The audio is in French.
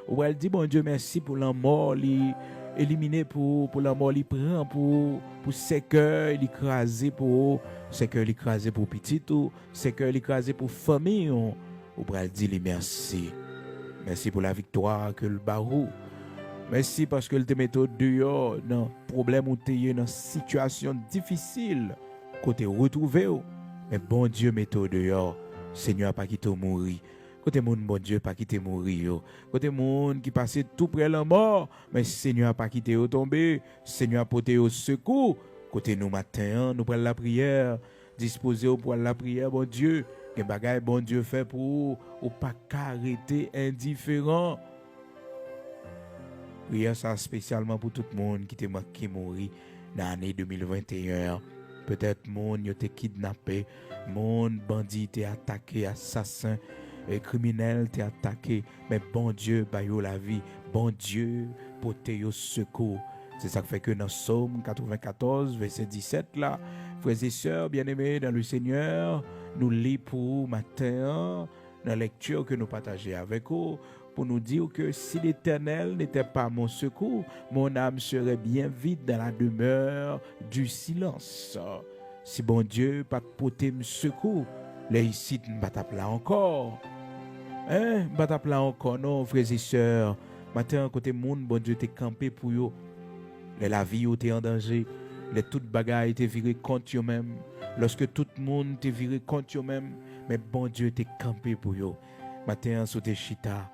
Ou elle dit, bon Dieu, merci pour la mort, éliminé pour la mort, il prend pour ses cœurs, il écrasé pour ses cœurs, il écrasé pour petit, ou ses cœurs, il écrasé pour famille. Ou elle dit, merci. Merci pour la victoire que le barou. Merci parce que le te met dehors dans problème ou t'es dans situation difficile côté retrouvé. Mais bon Dieu met dehors. Seigneur pas quitté mourir. Côté monde bon Dieu pas quitté mourir. Côté monde qui passait tout près la mort, mais Seigneur pas quitté tomber. Seigneur porté au secours. Côté nous matin, nous prenons la prière, disposer pour la prière bon Dieu. Que bagaille bon Dieu fait pour ou pas arrêter indifférent. Prière ça spécialement pour tout le monde qui est mort dans l'année 2021. Peut-être monde qui été kidnappé, monde bandit été attaqué, assassin, criminel été attaqué, mais bon Dieu baille la vie, bon Dieu porter au secours. C'est ça qui fait que dans Psaume 94 verset 17 là, frères et sœurs bien-aimés dans le Seigneur, nous lisons pour matin dans la lecture que nous partageons avec vous pour nous dire que si l'Éternel n'était pas mon secours, mon âme serait bien vide dans la demeure du silence. Si bon Dieu pas porter me secours, les ici ne pas là encore. Hein, pas là encore non frères et sœurs. Matin côté monde bon Dieu t'es campé pour yo. La vie était en danger, les toutes bagailles étaient virées contre eux-mêmes. Lorsque tout le monde était viré contre eux-mêmes, mais bon Dieu était campé pour eux. Matin, sous tes chita,